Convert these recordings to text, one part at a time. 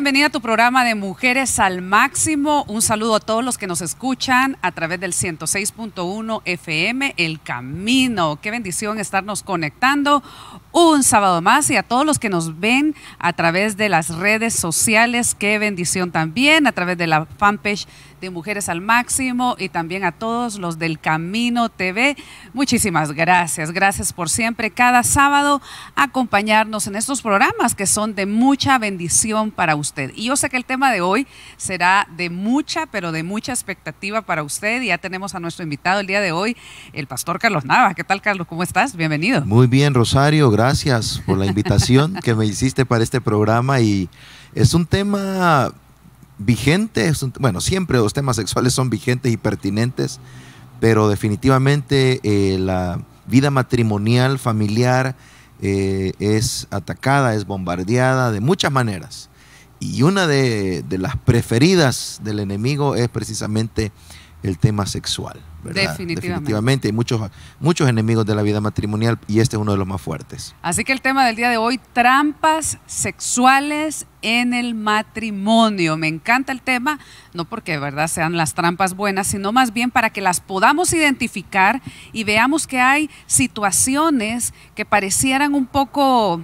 bienvenida a tu programa de Mujeres al Máximo. Un saludo a todos los que nos escuchan a través del 106.1 FM, El Camino. Qué bendición estarnos conectando un sábado más, y a todos los que nos ven a través de las redes sociales, qué bendición también, a través de la fanpage de Mujeres al Máximo, y también a todos los del Camino TV. Muchísimas gracias, gracias por siempre, cada sábado, acompañarnos en estos programas que son de mucha bendición para usted. Y yo sé que el tema de hoy será de mucha, pero de mucha expectativa para usted, y ya tenemos a nuestro invitado el día de hoy, el pastor Carlos Nava. ¿Qué tal, Carlos? ¿Cómo estás? Bienvenido. Muy bien, Rosario, gracias por la invitación que me hiciste para este programa, y es un tema vigente. Bueno, siempre los temas sexuales son vigentes y pertinentes, pero definitivamente la vida matrimonial, familiar, es atacada, es bombardeada de muchas maneras, y una de las preferidas del enemigo es precisamente el tema sexual, ¿verdad? Definitivamente hay muchos enemigos de la vida matrimonial, y este es uno de los más fuertes. Así que el tema del día de hoy: trampas sexuales en el matrimonio. Me encanta el tema, no porque de verdad sean las trampas buenas, sino más bien para que las podamos identificar y veamos que hay situaciones que parecieran un poco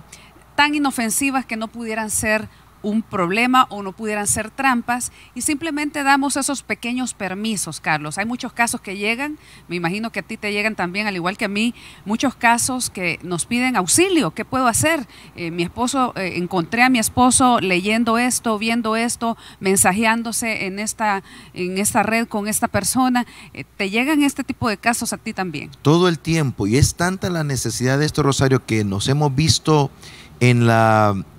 tan inofensivas que no pudieran ser un problema o no pudieran ser trampas, y simplemente damos esos pequeños permisos, Carlos. Hay muchos casos que llegan, me imagino que a ti te llegan también, al igual que a mí, muchos casos que nos piden auxilio. ¿Qué puedo hacer? Mi esposo, encontré a mi esposo leyendo esto, viendo esto, mensajeándose en esta red con esta persona. ¿Te llegan este tipo de casos a ti también? Todo el tiempo, y es tanta la necesidad de esto, Rosario, que nos hemos visto en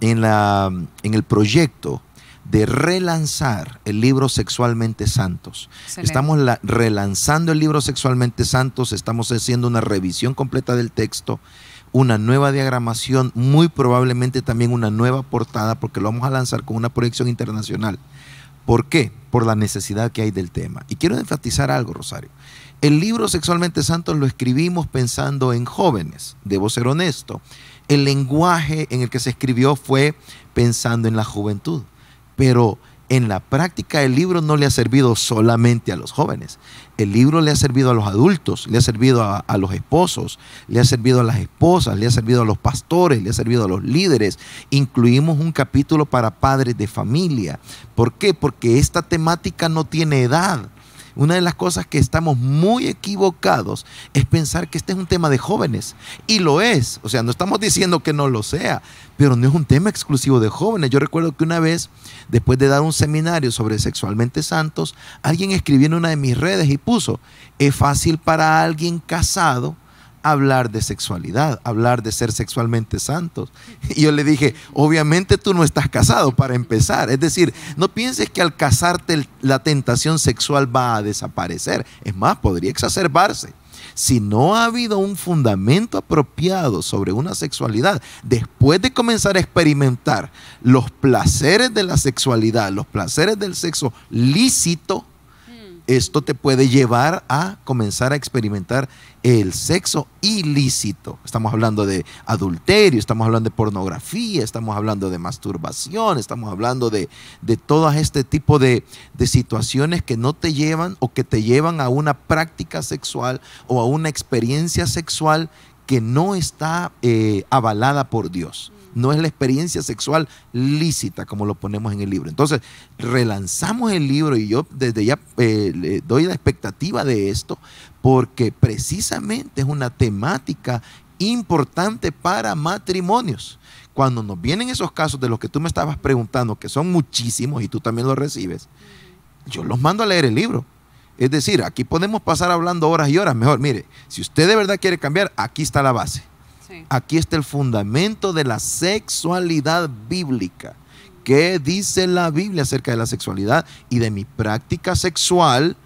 el proyecto de relanzar el libro Sexualmente Santos. Excelente. Estamos relanzando el libro Sexualmente Santos, estamos haciendo una revisión completa del texto, una nueva diagramación, muy probablemente también una nueva portada, porque lo vamos a lanzar con una proyección internacional. ¿Por qué? Por la necesidad que hay del tema. Y quiero enfatizar algo, Rosario. El libro Sexualmente Santos lo escribimos pensando en jóvenes, debo ser honesto. El lenguaje en el que se escribió fue pensando en la juventud, pero en la práctica el libro no le ha servido solamente a los jóvenes. El libro le ha servido a los adultos, le ha servido a los esposos, le ha servido a las esposas, le ha servido a los pastores, le ha servido a los líderes. Incluimos un capítulo para padres de familia. ¿Por qué? Porque esta temática no tiene edad. Una de las cosas que estamos muy equivocados es pensar que este es un tema de jóvenes, y lo es. O sea, no estamos diciendo que no lo sea, pero no es un tema exclusivo de jóvenes. Yo recuerdo que una vez, después de dar un seminario sobre Sexualmente Santos, alguien escribió en una de mis redes y puso: es fácil para alguien casado hablar de sexualidad, hablar de ser sexualmente santos. Y yo le dije: obviamente tú no estás casado, para empezar. Es decir, no pienses que al casarte la tentación sexual va a desaparecer. Es más, podría exacerbarse. Si no ha habido un fundamento apropiado sobre una sexualidad, después de comenzar a experimentar los placeres de la sexualidad, los placeres del sexo lícito, esto te puede llevar a comenzar a experimentar el sexo ilícito. Estamos hablando de adulterio, estamos hablando de pornografía, estamos hablando de masturbación, estamos hablando de todo este tipo de situaciones que no te llevan, o que te llevan a una práctica sexual o a una experiencia sexual que no está avalada por Dios. No es la experiencia sexual lícita, como lo ponemos en el libro. Entonces, relanzamos el libro, y yo desde ya le doy la expectativa de esto, porque precisamente es una temática importante para matrimonios. Cuando nos vienen esos casos de los que tú me estabas preguntando, que son muchísimos y tú también los recibes, yo los mando a leer el libro. Es decir, aquí podemos pasar hablando horas y horas. Mejor, mire, si usted de verdad quiere cambiar, aquí está la base. Aquí está el fundamento de la sexualidad bíblica. ¿Qué dice la Biblia acerca de la sexualidad y de mi práctica sexual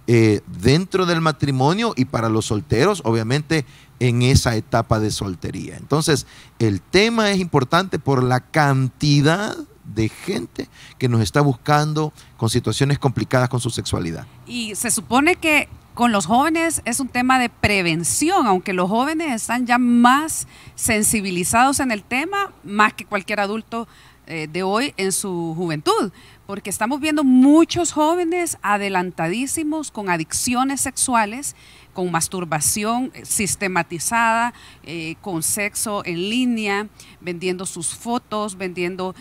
dentro del matrimonio, y para los solteros, obviamente, en esa etapa de soltería? Entonces, el tema es importante por la cantidad de gente que nos está buscando con situaciones complicadas con su sexualidad. Y se supone que con los jóvenes es un tema de prevención, aunque los jóvenes están ya más sensibilizados en el tema, más que cualquier adulto. de hoy en su juventud, porque estamos viendo muchos jóvenes adelantadísimos con adicciones sexuales, con masturbación sistematizada, con sexo en línea, vendiendo sus fotos, vendiendo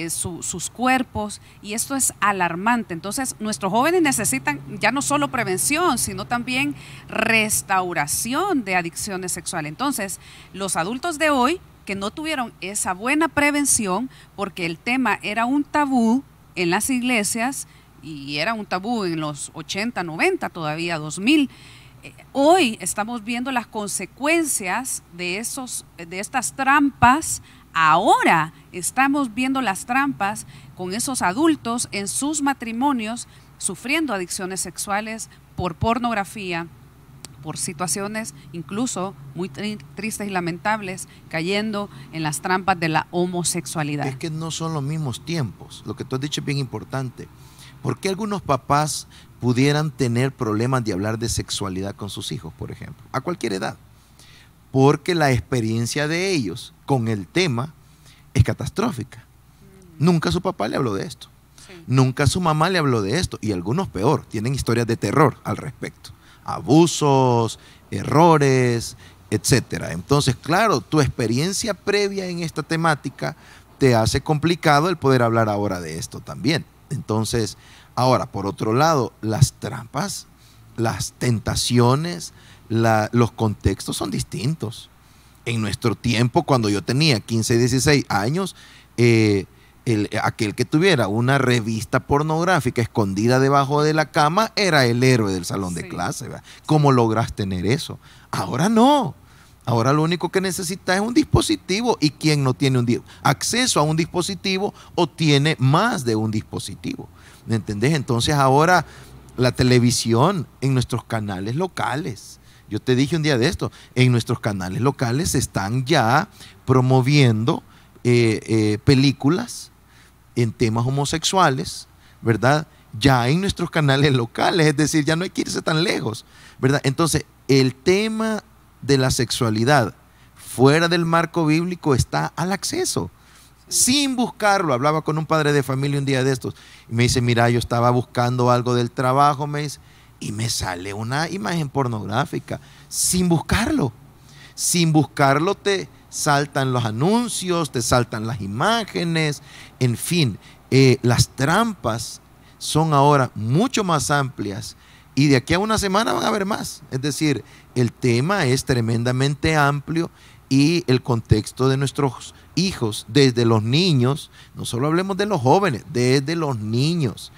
sus cuerpos, y esto es alarmante. Entonces, nuestros jóvenes necesitan ya no solo prevención, sino también restauración de adicciones sexuales. Entonces, los adultos de hoy que no tuvieron esa buena prevención, porque el tema era un tabú en las iglesias, y era un tabú en los 80, 90, todavía 2000, hoy estamos viendo las consecuencias de estas trampas. Ahora estamos viendo las trampas con esos adultos en sus matrimonios sufriendo adicciones sexuales por pornografía, por situaciones incluso muy tristes y lamentables, cayendo en las trampas de la homosexualidad. Es que no son los mismos tiempos. Lo que tú has dicho es bien importante. ¿Por qué algunos papás pudieran tener problemas de hablar de sexualidad con sus hijos, por ejemplo, a cualquier edad? Porque la experiencia de ellos con el tema es catastrófica. Nunca su papá le habló de esto. Sí. Nunca su mamá le habló de esto. Y algunos peor, tienen historias de terror al respecto. Abusos, errores, etcétera. Entonces, claro, tu experiencia previa en esta temática te hace complicado el poder hablar ahora de esto también. Entonces, ahora, por otro lado, las trampas, las tentaciones, los contextos son distintos. En nuestro tiempo, cuando yo tenía 15, 16 años, aquel que tuviera una revista pornográfica escondida debajo de la cama era el héroe del salón de clase, ¿verdad? ¿Cómo logras tener eso? Ahora no. Ahora lo único que necesita es un dispositivo, y quien no tiene acceso a un dispositivo o tiene más de un dispositivo. ¿Me entendés? Entonces ahora la televisión en nuestros canales locales, yo te dije un día de esto, en nuestros canales locales se están ya promoviendo películas en temas homosexuales, ¿verdad? Ya en nuestros canales locales, es decir, ya no hay que irse tan lejos, ¿verdad? Entonces, el tema de la sexualidad fuera del marco bíblico está al acceso, sin buscarlo. Hablaba con un padre de familia un día de estos y me dice, mira, yo estaba buscando algo del trabajo, me dice, y me sale una imagen pornográfica, sin buscarlo. Sin buscarlo te saltan los anuncios, te saltan las imágenes, en fin, las trampas son ahora mucho más amplias. Y de aquí a una semana van a haber más. Es decir, el tema es tremendamente amplio, y el contexto de nuestros hijos, desde los niños, no solo hablemos de los jóvenes, desde los niños,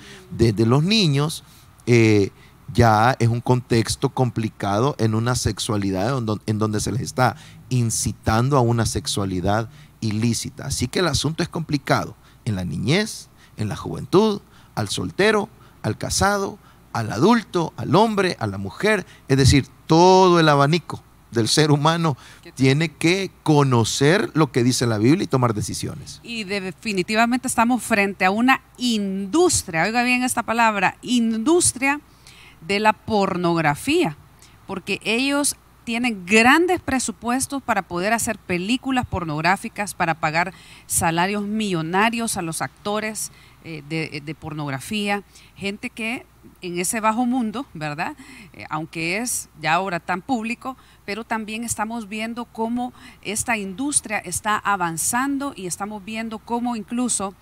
ya es un contexto complicado en una sexualidad en donde se les está incitando a una sexualidad ilícita. Así que el asunto es complicado en la niñez, en la juventud, al soltero, al casado, al adulto, al hombre, a la mujer, es decir, todo el abanico del ser humano tiene que conocer lo que dice la Biblia y tomar decisiones. Y definitivamente estamos frente a una industria, oiga bien esta palabra, industria de la pornografía, porque ellos tienen grandes presupuestos para poder hacer películas pornográficas, para pagar salarios millonarios a los actores de pornografía, gente que en ese bajo mundo, ¿verdad? Aunque es ya ahora tan público, pero también estamos viendo cómo esta industria está avanzando, y estamos viendo cómo incluso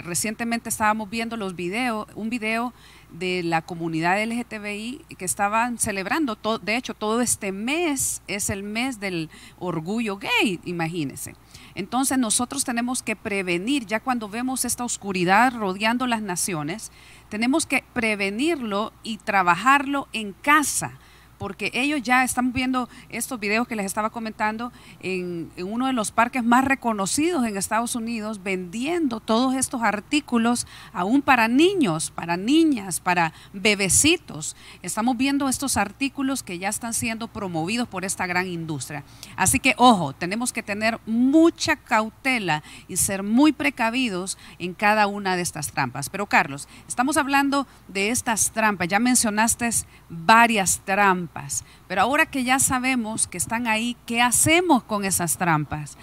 recientemente estábamos viendo un video de la comunidad LGTBI que estaban celebrando, de hecho todo este mes es el mes del orgullo gay, imagínense. Entonces nosotros tenemos que prevenir, ya cuando vemos esta oscuridad rodeando las naciones, tenemos que prevenirlo y trabajarlo en casa, porque ellos ya están viendo estos videos que les estaba comentando en uno de los parques más reconocidos en Estados Unidos, vendiendo todos estos artículos aún para niños, para niñas, para bebecitos. Estamos viendo estos artículos que ya están siendo promovidos por esta gran industria. Así que, ojo, tenemos que tener mucha cautela y ser muy precavidos en cada una de estas trampas. Pero, Carlos, estamos hablando de estas trampas. Ya mencionaste varias trampas. trampas. Pero ahora que ya sabemos que están ahí, ¿qué hacemos con esas trampas?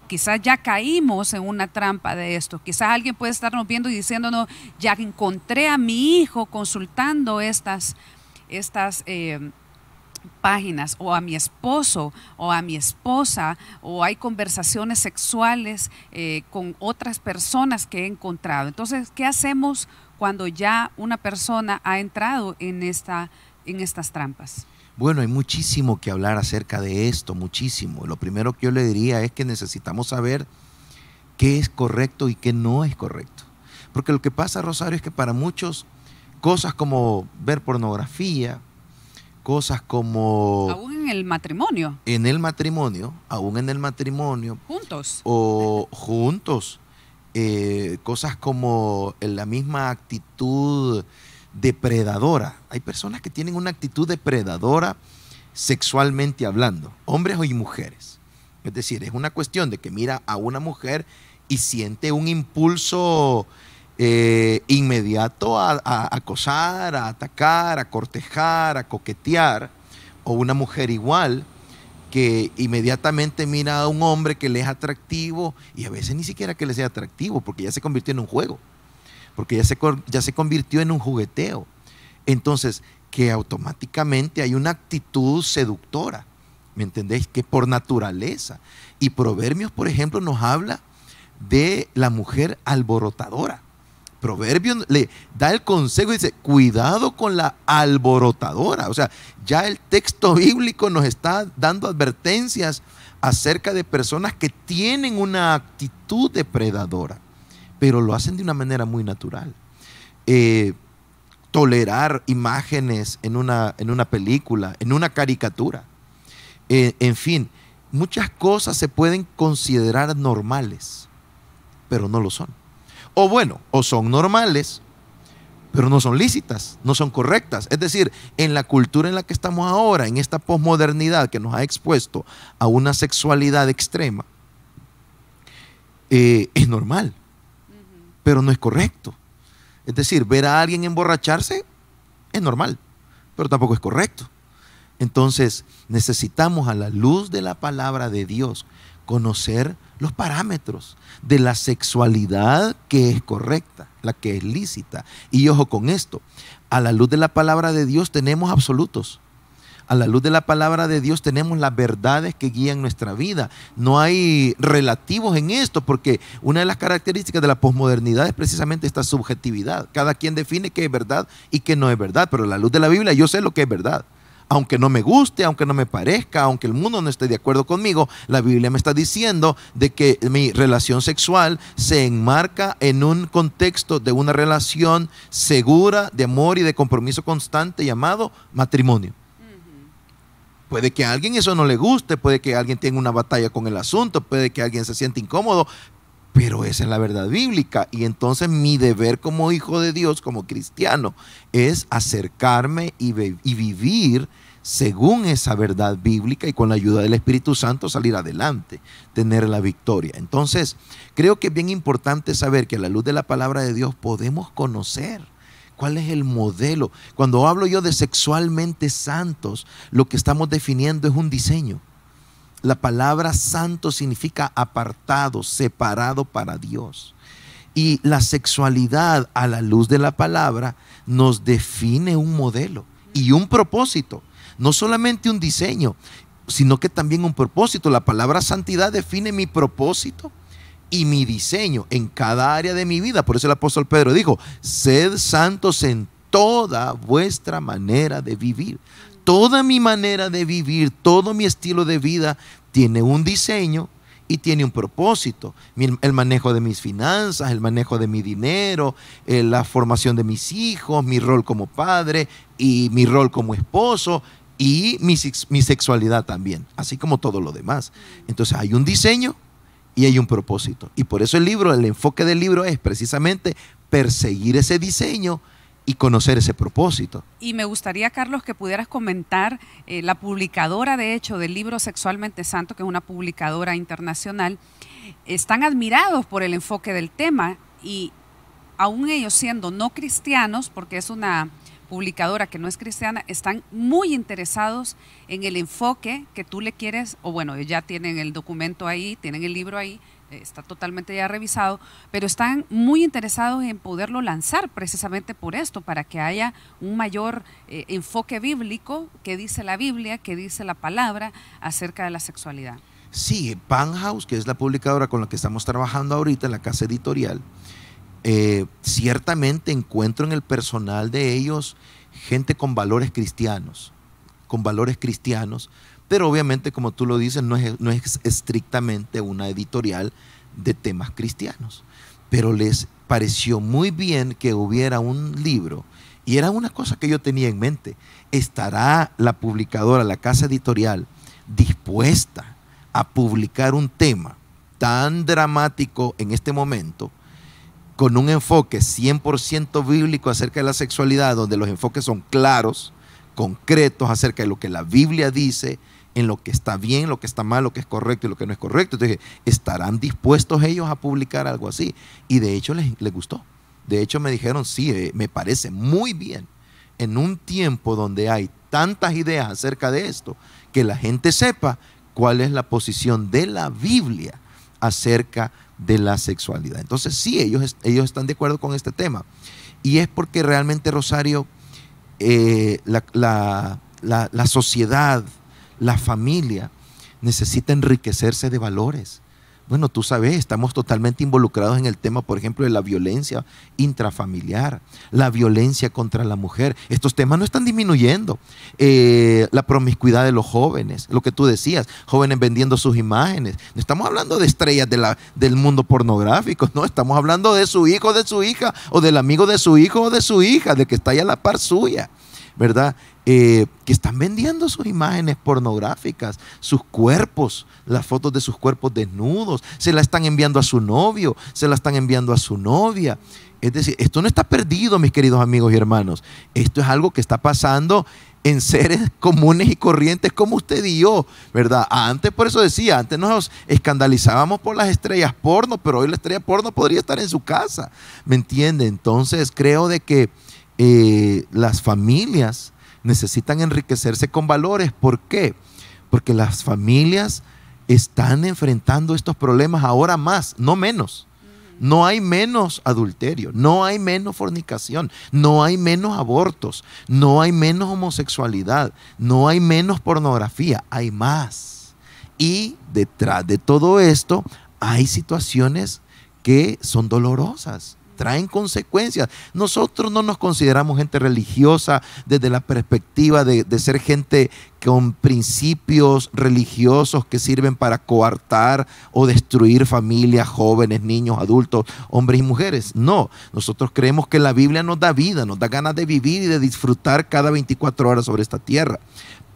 Quizás ya caímos en una trampa de esto. Quizás alguien puede estarnos viendo y diciéndonos, ya encontré a mi hijo consultando estas páginas, o a mi esposo o a mi esposa, o hay conversaciones sexuales con otras personas que he encontrado. Entonces, ¿qué hacemos cuando ya una persona ha entrado en estas trampas? Bueno, hay muchísimo que hablar acerca de esto, muchísimo. Lo primero que yo le diría es que necesitamos saber qué es correcto y qué no es correcto. Porque lo que pasa, Rosario, es que para muchos cosas como ver pornografía, cosas como... Aún en el matrimonio. Aún en el matrimonio. Juntos. O juntos. Cosas como la misma actitud depredadora. Hay personas que tienen una actitud depredadora sexualmente hablando, hombres y mujeres. Es decir, es una cuestión de que mira a una mujer y siente un impulso inmediato a acosar, a atacar, a cortejar, a coquetear, o una mujer igual que inmediatamente mira a un hombre que le es atractivo, y a veces ni siquiera que le sea atractivo, porque ya se convirtió en un juego, porque ya se convirtió en un jugueteo. Entonces, que automáticamente hay una actitud seductora, ¿me entendéis? Que por naturaleza. Y Proverbios, por ejemplo, nos habla de la mujer alborotadora. Proverbios le da el consejo y dice, cuidado con la alborotadora. O sea, ya el texto bíblico nos está dando advertencias acerca de personas que tienen una actitud depredadora, pero lo hacen de una manera muy natural. Tolerar imágenes en una película, en una caricatura. En fin, muchas cosas se pueden considerar normales, pero no lo son. O bueno, o son normales, pero no son lícitas, no son correctas. Es decir, en la cultura en la que estamos ahora, en esta posmodernidad que nos ha expuesto a una sexualidad extrema, es normal, pero no es correcto. Es decir, ver a alguien emborracharse es normal, pero tampoco es correcto. Entonces, necesitamos, a la luz de la palabra de Dios, conocer los parámetros de la sexualidad que es correcta, la que es lícita. Y ojo con esto, a la luz de la palabra de Dios tenemos absolutos. A la luz de la palabra de Dios tenemos las verdades que guían nuestra vida. No hay relativos en esto, porque una de las características de la posmodernidad es precisamente esta subjetividad. Cada quien define qué es verdad y qué no es verdad, pero a la luz de la Biblia yo sé lo que es verdad. Aunque no me guste, aunque no me parezca, aunque el mundo no esté de acuerdo conmigo, la Biblia me está diciendo de que mi relación sexual se enmarca en un contexto de una relación segura, de amor y de compromiso constante llamado matrimonio. Puede que a alguien eso no le guste, puede que alguien tenga una batalla con el asunto, puede que alguien se sienta incómodo, pero esa es la verdad bíblica. Y entonces mi deber como hijo de Dios, como cristiano, es acercarme y vivir según esa verdad bíblica, y con la ayuda del Espíritu Santo salir adelante, tener la victoria. Entonces, creo que es bien importante saber que a la luz de la palabra de Dios podemos conocer cuál es el modelo. Cuando hablo yo de sexualmente santos, lo que estamos definiendo es un diseño. La palabra santo significa apartado, separado para Dios. Y la sexualidad, a la luz de la palabra, nos define un modelo y un propósito. No solamente un diseño, sino que también un propósito. La palabra santidad define mi propósito y mi diseño en cada área de mi vida. Por eso el apóstol Pedro dijo, sed santos en toda vuestra manera de vivir. Toda mi manera de vivir, todo mi estilo de vida tiene un diseño y tiene un propósito. El manejo de mis finanzas, el manejo de mi dinero, la formación de mis hijos, mi rol como padre y mi rol como esposo y mi sexualidad también, así como todo lo demás. Entonces hay un diseño y hay un propósito. Y por eso el enfoque del libro es precisamente perseguir ese diseño y conocer ese propósito. Y me gustaría, Carlos, que pudieras comentar, la publicadora, de hecho, del libro Sexualmente Santo, que es una publicadora internacional, están admirados por el enfoque del tema, y aún ellos siendo no cristianos, porque es una publicadora que no es cristiana, están muy interesados en el enfoque que tú le quieres, o bueno, ya tienen el documento ahí, tienen el libro ahí, está totalmente ya revisado, pero están muy interesados en poderlo lanzar precisamente por esto, para que haya un mayor enfoque bíblico, que dice la Biblia, que dice la palabra acerca de la sexualidad. Sí, Panhouse, que es la publicadora con la que estamos trabajando ahorita en la casa editorial, ciertamente encuentro en el personal de ellos gente con valores cristianos, pero obviamente, como tú lo dices, no es estrictamente una editorial de temas cristianos, pero les pareció muy bien que hubiera un libro, y era una cosa que yo tenía en mente: ¿estará la publicadora, la casa editorial, dispuesta a publicar un tema tan dramático en este momento, con un enfoque 100% bíblico acerca de la sexualidad, donde los enfoques son claros, concretos, acerca de lo que la Biblia dice, en lo que está bien, lo que está mal, lo que es correcto y lo que no es correcto? Entonces, ¿estarán dispuestos ellos a publicar algo así? Y de hecho les gustó. De hecho me dijeron, sí, me parece muy bien, en un tiempo donde hay tantas ideas acerca de esto, que la gente sepa cuál es la posición de la Biblia acerca de la sexualidad. Entonces sí, ellos están de acuerdo con este tema. Y es porque realmente, Rosario, la sociedad, la familia, necesita enriquecerse de valores. Bueno, tú sabes, estamos totalmente involucrados en el tema, por ejemplo, de la violencia intrafamiliar, la violencia contra la mujer. Estos temas no están disminuyendo. La promiscuidad de los jóvenes, lo que tú decías, jóvenes vendiendo sus imágenes. No estamos hablando de estrellas del mundo pornográfico, no, estamos hablando de su hijo, de su hija, o del amigo de su hijo o de su hija, de que está ahí a la par suya, ¿verdad? Que están vendiendo sus imágenes pornográficas, sus cuerpos, las fotos de sus cuerpos desnudos, se la están enviando a su novio, se la están enviando a su novia. Es decir, esto no está perdido, mis queridos amigos y hermanos. Esto es algo que está pasando en seres comunes y corrientes como usted y yo, ¿verdad? Antes, por eso decía, antes nos escandalizábamos por las estrellas porno, pero hoy la estrella porno podría estar en su casa, ¿me entiende? Entonces creo de que las familias necesitan enriquecerse con valores. ¿Por qué? Porque las familias están enfrentando estos problemas ahora más, no menos. No hay menos adulterio, no hay menos fornicación, no hay menos abortos, no hay menos homosexualidad, no hay menos pornografía, hay más. Y detrás de todo esto hay situaciones que son dolorosas, traen consecuencias. Nosotros no nos consideramos gente religiosa desde la perspectiva de ser gente con principios religiosos que sirven para coartar o destruir familias, jóvenes, niños, adultos, hombres y mujeres. No, nosotros creemos que la Biblia nos da vida, nos da ganas de vivir y de disfrutar cada 24 horas sobre esta tierra.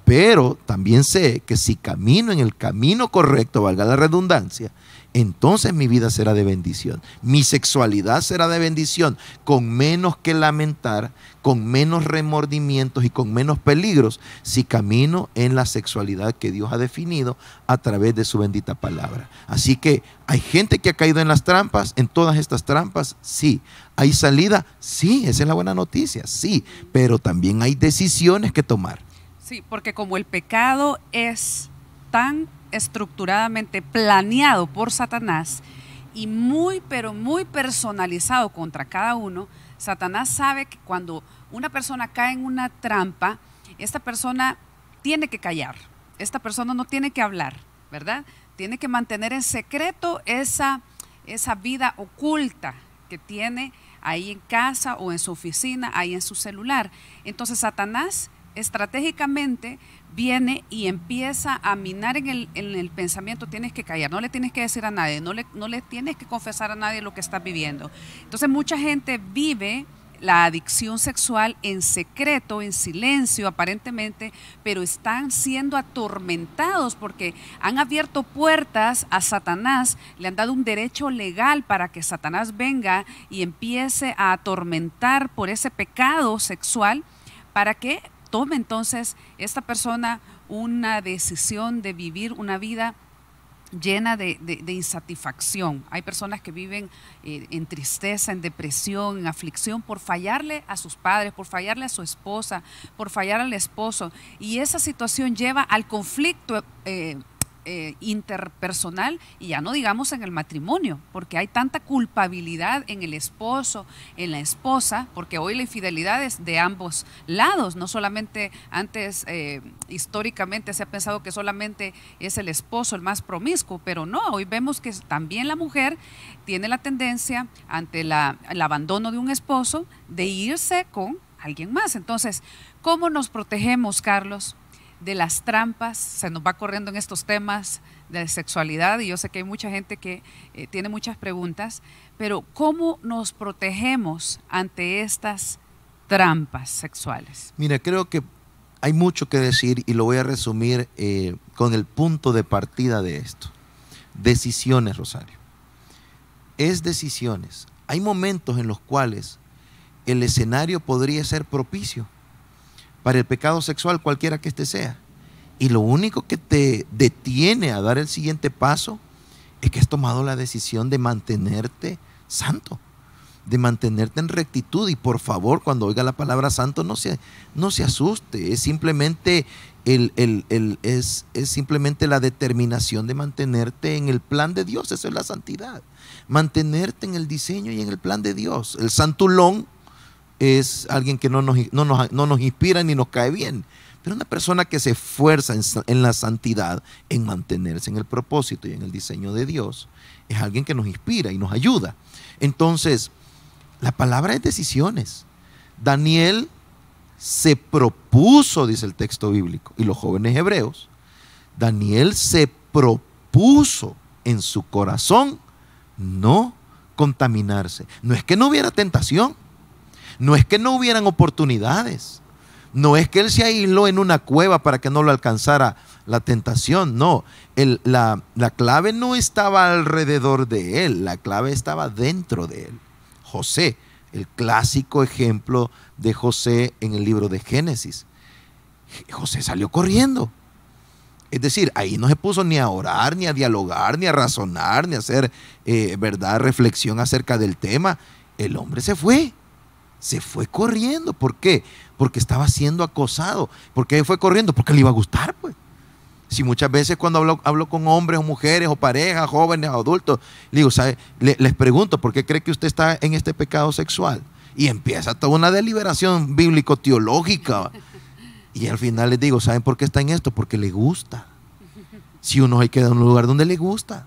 Pero también sé que si camino en el camino correcto, valga la redundancia, entonces mi vida será de bendición. Mi sexualidad será de bendición, con menos que lamentar, con menos remordimientos y con menos peligros, si camino en la sexualidad que Dios ha definido a través de su bendita palabra. Así que hay gente que ha caído en las trampas, en todas estas trampas, sí. ¿Hay salida? Sí, esa es la buena noticia, sí. Pero también hay decisiones que tomar. Sí, porque como el pecado es tan estructuradamente planeado por Satanás y muy, pero muy personalizado contra cada uno, Satanás sabe que cuando una persona cae en una trampa, esta persona tiene que callar, esta persona no tiene que hablar, ¿verdad? Tiene que mantener en secreto esa vida oculta que tiene ahí en casa o en su oficina, ahí en su celular. Entonces Satanás estratégicamente viene y empieza a minar en el pensamiento: tienes que callar, no le tienes que decir a nadie, no le tienes que confesar a nadie lo que estás viviendo. Entonces mucha gente vive la adicción sexual en secreto, en silencio aparentemente, pero están siendo atormentados porque han abierto puertas a Satanás, le han dado un derecho legal para que Satanás venga y empiece a atormentar por ese pecado sexual, para que tome entonces esta persona una decisión de vivir una vida llena de insatisfacción. Hay personas que viven en tristeza, en depresión, en aflicción por fallarle a sus padres, por fallarle a su esposa, por fallar al esposo. Y esa situación lleva al conflicto interpersonal, y ya no digamos en el matrimonio, porque hay tanta culpabilidad en el esposo, en la esposa, porque hoy la infidelidad es de ambos lados, no solamente antes, históricamente se ha pensado que solamente es el esposo el más promiscuo, pero no, hoy vemos que también la mujer tiene la tendencia ante el abandono de un esposo de irse con alguien más. Entonces, ¿cómo nos protegemos, Carlos, de las trampas? Se nos va corriendo en estos temas de sexualidad y yo sé que hay mucha gente que tiene muchas preguntas, pero ¿cómo nos protegemos ante estas trampas sexuales? Mira, creo que hay mucho que decir y lo voy a resumir con el punto de partida de esto. Decisiones, Rosario. Es decisiones. Hay momentos en los cuales el escenario podría ser propicio para el pecado sexual, cualquiera que este sea. Y lo único que te detiene a dar el siguiente paso es que has tomado la decisión de mantenerte santo, de mantenerte en rectitud. Y por favor, cuando oiga la palabra santo, no se asuste. Es simplemente, es simplemente la determinación de mantenerte en el plan de Dios. Eso es la santidad. Mantenerte en el diseño y en el plan de Dios. El santulón es alguien que no nos inspira ni nos cae bien, pero una persona que se esfuerza en la santidad, en mantenerse en el propósito y en el diseño de Dios, es alguien que nos inspira y nos ayuda. Entonces, la palabra es decisiones. Daniel se propuso, dice el texto bíblico, y los jóvenes hebreos, Daniel se propuso en su corazón no contaminarse. No es que no hubiera tentación, no es que no hubieran oportunidades, no es que él se aisló en una cueva para que no lo alcanzara la tentación, no. La clave no estaba alrededor de él, la clave estaba dentro de él. José, el clásico ejemplo de José en el libro de Génesis. José salió corriendo. Es decir, ahí no se puso ni a orar, ni a dialogar, ni a razonar, ni a hacer reflexión acerca del tema. El hombre se fue corriendo. ¿Por qué? Porque estaba siendo acosado. ¿Por qué fue corriendo? Porque le iba a gustar, pues. Si muchas veces cuando hablo con hombres o mujeres o parejas, jóvenes o adultos, les pregunto, ¿por qué cree que usted está en este pecado sexual? Y empieza toda una deliberación bíblico-teológica. Y al final les digo, ¿saben por qué está en esto? Porque le gusta. Si uno hay que dar un lugar donde le gusta.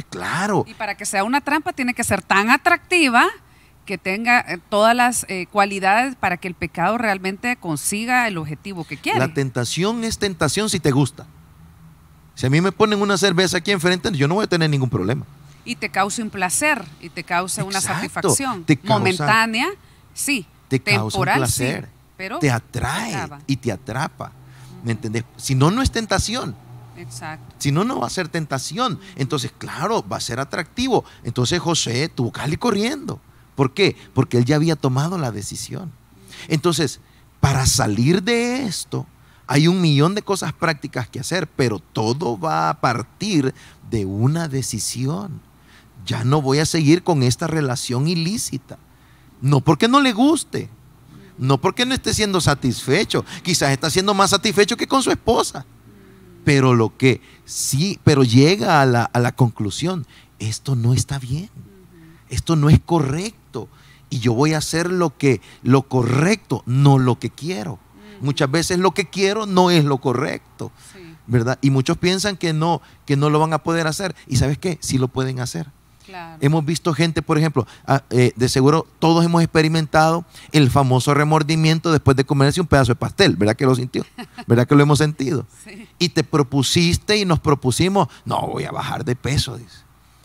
Claro. Y para que sea una trampa tiene que ser tan atractiva que tenga todas las cualidades para que el pecado realmente consiga el objetivo que quiere. La tentación es tentación si te gusta. Si a mí me ponen una cerveza aquí enfrente, yo no voy a tener ningún problema. Y te causa un placer, y te causa una satisfacción momentánea, sí, te temporal, causa un placer, sí, pero te atrae y te atrapa. ¿Me entendés? Si no, no es tentación. Exacto. Si no, no va a ser tentación. Entonces, claro, va a ser atractivo. Entonces José tuvo que salir corriendo. ¿Por qué? Porque él ya había tomado la decisión. Entonces, para salir de esto, hay 1.000.000 de cosas prácticas que hacer, pero todo va a partir de una decisión. Ya no voy a seguir con esta relación ilícita. No porque no le guste, no porque no esté siendo satisfecho. Quizás está siendo más satisfecho que con su esposa. Pero pero llega a la conclusión, esto no está bien. Esto no es correcto y yo voy a hacer lo correcto, no lo que quiero. Muchas veces lo que quiero no es lo correcto, ¿verdad? Y muchos piensan que no lo van a poder hacer. ¿Y sabes qué? Sí lo pueden hacer. Claro. Hemos visto gente, por ejemplo, de seguro todos hemos experimentado el famoso remordimiento después de comerse un pedazo de pastel, ¿verdad que lo sintió? ¿Verdad que lo hemos sentido? Sí. Y te propusiste y nos propusimos, no, voy a bajar de peso, dice.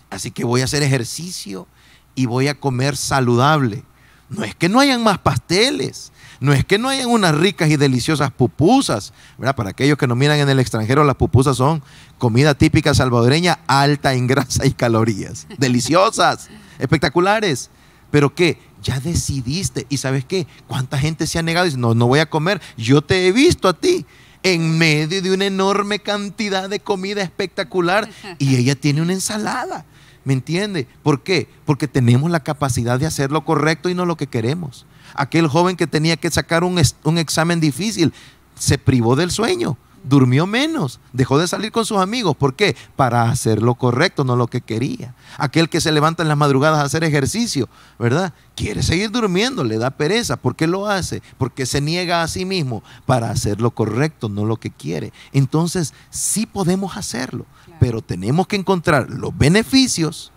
Así que voy a hacer ejercicio y voy a comer saludable. No es que no hayan más pasteles, no es que no hayan unas ricas y deliciosas pupusas, ¿verdad? Para aquellos que nos miran en el extranjero, las pupusas son comida típica salvadoreña alta en grasa y calorías, deliciosas, espectaculares, pero que ya decidiste. ¿Y sabes qué? ¿Cuánta gente se ha negado y dice, no voy a comer? Yo te he visto a ti en medio de una enorme cantidad de comida espectacular y ella tiene una ensalada. ¿Me entiende? ¿Por qué? Porque tenemos la capacidad de hacer lo correcto y no lo que queremos. Aquel joven que tenía que sacar un examen difícil se privó del sueño, durmió menos, dejó de salir con sus amigos. ¿Por qué? Para hacer lo correcto, no lo que quería. Aquel que se levanta en las madrugadas a hacer ejercicio, ¿verdad? Quiere seguir durmiendo, le da pereza. ¿Por qué lo hace? Porque se niega a sí mismo para hacer lo correcto, no lo que quiere. Entonces, sí podemos hacerlo, pero tenemos que encontrar los beneficios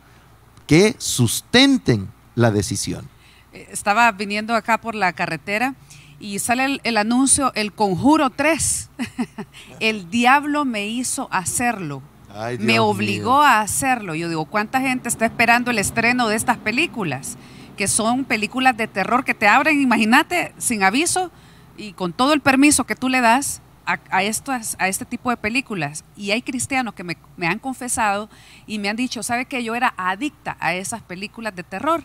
que sustenten la decisión. Estaba viniendo acá por la carretera y sale el anuncio, El Conjuro 3. El diablo me hizo hacerlo. Ay, Dios me obligó mío a hacerlo. Yo digo, ¿cuánta gente está esperando el estreno de estas películas? Que son películas de terror que te abren, imagínate, sin aviso y con todo el permiso que tú le das a este tipo de películas. Y hay cristianos que me han confesado y me han dicho, ¿sabe qué? Yo era adicta a esas películas de terror.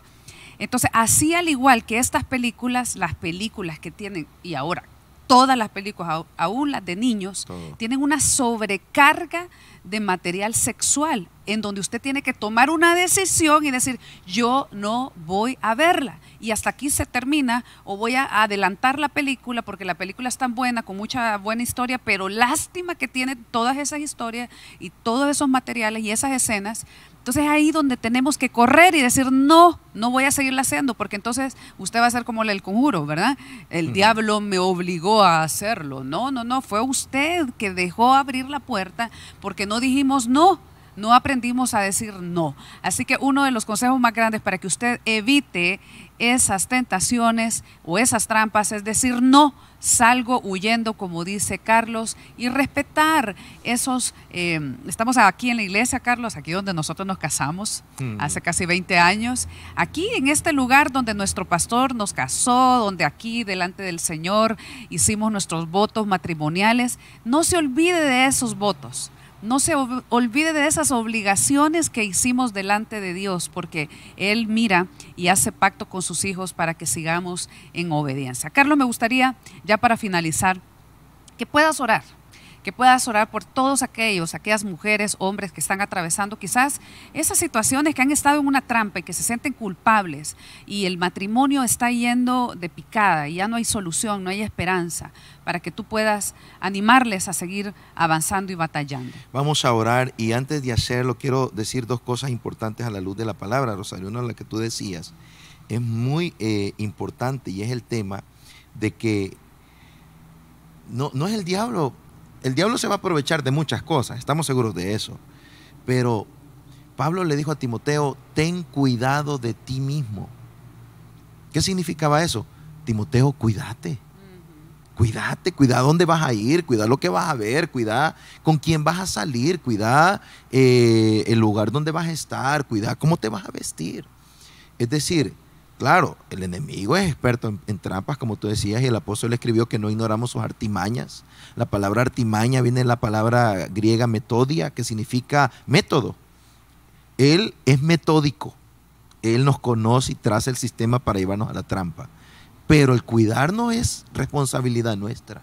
Entonces, así al igual que estas películas, las películas que tienen, y ahora todas las películas, aún las de niños, tienen una sobrecarga de material sexual, en donde usted tiene que tomar una decisión y decir, yo no voy a verla. Y hasta aquí se termina, o voy a adelantar la película, porque la película es tan buena, con mucha buena historia, pero lástima que tiene todas esas historias y todos esos materiales y esas escenas. Entonces es ahí donde tenemos que correr y decir, no voy a seguirla haciendo, porque entonces usted va a ser como el conjuro, ¿verdad? El diablo me obligó a hacerlo. No, fue usted que dejó abrir la puerta porque no dijimos no aprendimos a decir no. Así que uno de los consejos más grandes para que usted evite esas tentaciones o esas trampas es decir no, salgo huyendo, como dice Carlos, y respetar esos, estamos aquí en la iglesia, Carlos, aquí donde nosotros nos casamos, hace casi 20 años, aquí en este lugar donde nuestro pastor nos casó, donde aquí delante del Señor hicimos nuestros votos matrimoniales. No se olvide de esos votos. No se olvide de esas obligaciones que hicimos delante de Dios, porque Él mira y hace pacto con sus hijos para que sigamos en obediencia. Carlos, me gustaría, ya para finalizar, que puedas orar por todos aquellas mujeres, hombres que están atravesando quizás esas situaciones, que han estado en una trampa y que se sienten culpables y el matrimonio está yendo de picada y ya no hay solución, no hay esperanza, para que tú puedas animarles a seguir avanzando y batallando. Vamos a orar, y antes de hacerlo quiero decir dos cosas importantes a la luz de la palabra, Rosario. Una de las que tú decías es muy importante, y es el tema de que no es el diablo. El diablo se va a aprovechar de muchas cosas, estamos seguros de eso. Pero Pablo le dijo a Timoteo, ten cuidado de ti mismo. ¿Qué significaba eso? Timoteo, cuídate. Cuídate, cuida dónde vas a ir, cuida lo que vas a ver, cuida con quién vas a salir, cuida el lugar donde vas a estar, cuida cómo te vas a vestir. Es decir, claro, el enemigo es experto en trampas, como tú decías, y el apóstol escribió que no ignoramos sus artimañas. La palabra artimaña viene de la palabra griega metodia, que significa método. Él es metódico. Él nos conoce y traza el sistema para llevarnos a la trampa. Pero el cuidarnos es responsabilidad nuestra.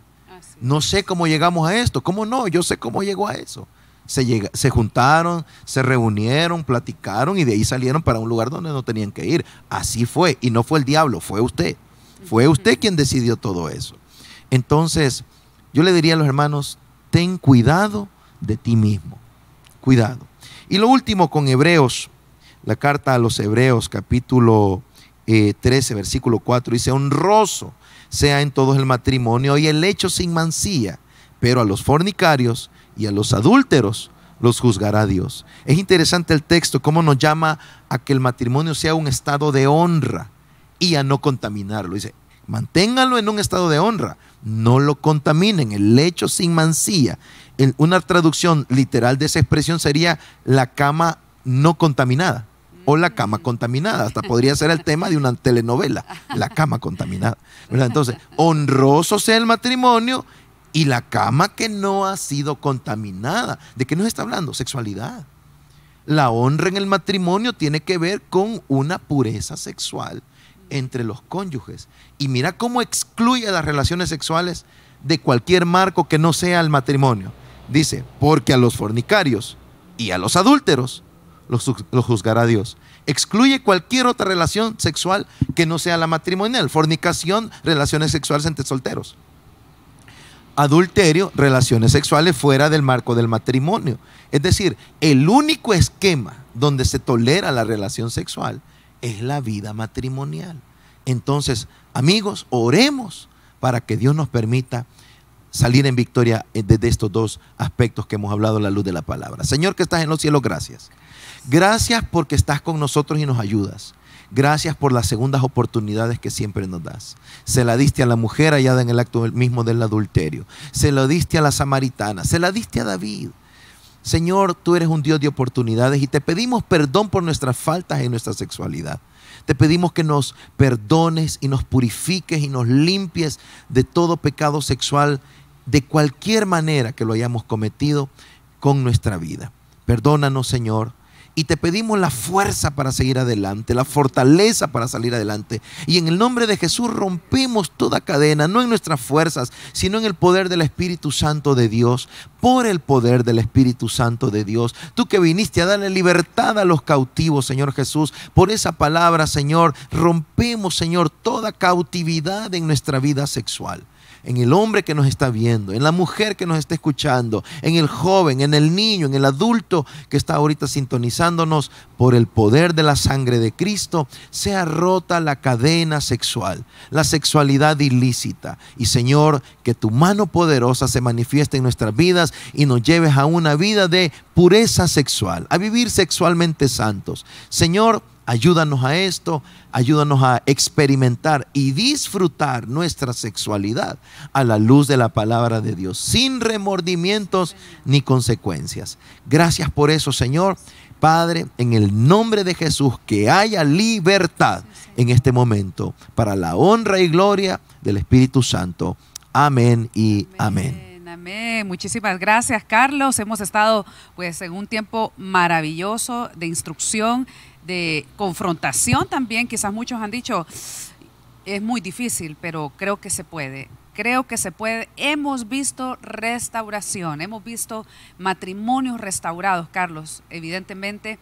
No sé cómo llegamos a esto. ¿Cómo no? Yo sé cómo llegó a eso. Se juntaron, se reunieron, platicaron y de ahí salieron para un lugar donde no tenían que ir. Así fue. Y no fue el diablo, fue usted. Fue usted quien decidió todo eso. Entonces, yo le diría a los hermanos, ten cuidado de ti mismo. Cuidado. Y lo último con Hebreos, la carta a los Hebreos, capítulo 13, versículo 4, dice, honroso sea en todos el matrimonio y el hecho sin mancilla, pero a los fornicarios y a los adúlteros los juzgará Dios. Es interesante el texto, cómo nos llama a que el matrimonio sea un estado de honra y a no contaminarlo. Dice, manténganlo en un estado de honra, no lo contaminen, el lecho sin mancilla. Una traducción literal de esa expresión sería la cama no contaminada o la cama contaminada. Hasta podría ser el tema de una telenovela, la cama contaminada, ¿verdad? Entonces, honroso sea el matrimonio y la cama que no ha sido contaminada. ¿De qué nos está hablando? Sexualidad. La honra en el matrimonio tiene que ver con una pureza sexual entre los cónyuges. Y mira cómo excluye las relaciones sexuales de cualquier marco que no sea el matrimonio. Dice, porque a los fornicarios y a los adúlteros los juzgará Dios. Excluye cualquier otra relación sexual que no sea la matrimonial. Fornicación, relaciones sexuales entre solteros. Adulterio, relaciones sexuales fuera del marco del matrimonio. Es decir, el único esquema donde se tolera la relación sexual es la vida matrimonial. Entonces, amigos, oremos para que Dios nos permita salir en victoria desde estos dos aspectos que hemos hablado a la luz de la palabra. Señor que estás en los cielos, gracias. Gracias porque estás con nosotros y nos ayudas. Gracias por las segundas oportunidades que siempre nos das. Se la diste a la mujer hallada en el acto mismo del adulterio. Se la diste a la samaritana. Se la diste a David. Señor, tú eres un Dios de oportunidades y te pedimos perdón por nuestras faltas en nuestra sexualidad. Te pedimos que nos perdones y nos purifiques y nos limpies de todo pecado sexual, de cualquier manera que lo hayamos cometido con nuestra vida. Perdónanos, Señor. Y te pedimos la fuerza para seguir adelante, la fortaleza para salir adelante. Y en el nombre de Jesús rompemos toda cadena, no en nuestras fuerzas, sino en el poder del Espíritu Santo de Dios. Por el poder del Espíritu Santo de Dios. Tú que viniste a darle libertad a los cautivos, Señor Jesús. Por esa palabra, Señor, rompemos, Señor, toda cautividad en nuestra vida sexual. En el hombre que nos está viendo, en la mujer que nos está escuchando, en el joven, en el niño, en el adulto que está ahorita sintonizándonos, por el poder de la sangre de Cristo, sea rota la cadena sexual, la sexualidad ilícita. Y Señor, que tu mano poderosa se manifieste en nuestras vidas y nos lleves a una vida de pureza sexual, a vivir sexualmente santos. Señor, ayúdanos a esto, ayúdanos a experimentar y disfrutar nuestra sexualidad a la luz de la palabra de Dios, sin remordimientos ni consecuencias. Gracias por eso, Señor. Padre, en el nombre de Jesús, que haya libertad en este momento para la honra y gloria del Espíritu Santo. Amén y amén. Amén. Muchísimas gracias, Carlos. Hemos estado pues en un tiempo maravilloso de instrucción, de confrontación también. Quizás muchos han dicho, es muy difícil, pero creo que se puede. Creo que se puede. Hemos visto restauración, hemos visto matrimonios restaurados, Carlos. Evidentemente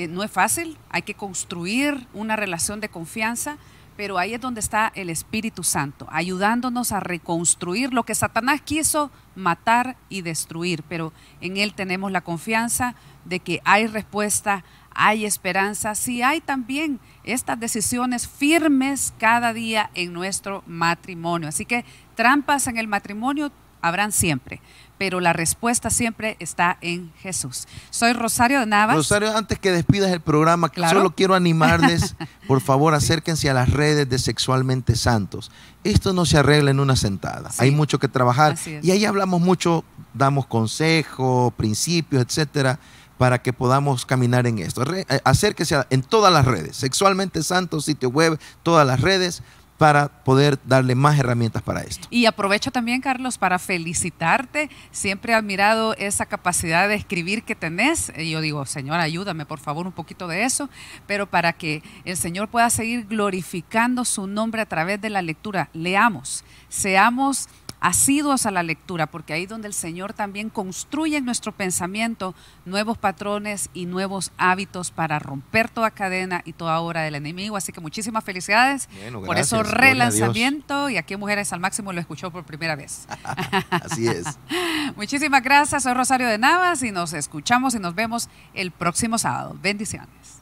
no es fácil, hay que construir una relación de confianza, pero ahí es donde está el Espíritu Santo, ayudándonos a reconstruir lo que Satanás quiso matar y destruir, pero en Él tenemos la confianza de que hay respuesta, hay esperanza, si hay también estas decisiones firmes cada día en nuestro matrimonio. Así que trampas en el matrimonio habrán siempre, pero la respuesta siempre está en Jesús. Soy Rosario de Navas. Rosario, antes que despidas el programa, claro, solo quiero animarles, por favor, acérquense a las redes de Sexualmente Santos. Esto no se arregla en una sentada, sí, hay mucho que trabajar y ahí hablamos mucho, damos consejos, principios, etcétera, para que podamos caminar en esto. Acérquese en todas las redes, Sexualmente Santos, sitio web, todas las redes, para poder darle más herramientas para esto. Y aprovecho también, Carlos, para felicitarte. Siempre he admirado esa capacidad de escribir que tenés. Y yo digo, Señor, ayúdame por favor un poquito de eso, pero para que el Señor pueda seguir glorificando su nombre a través de la lectura. Leamos, seamos asiduos a la lectura, porque ahí es donde el Señor también construye en nuestro pensamiento nuevos patrones y nuevos hábitos para romper toda cadena y toda obra del enemigo. Así que muchísimas felicidades. Bueno, por eso relanzamiento, y aquí Mujeres al Máximo lo escuchó por primera vez. Así es. Muchísimas gracias, soy Rosario de Navas y nos escuchamos y nos vemos el próximo sábado. Bendiciones.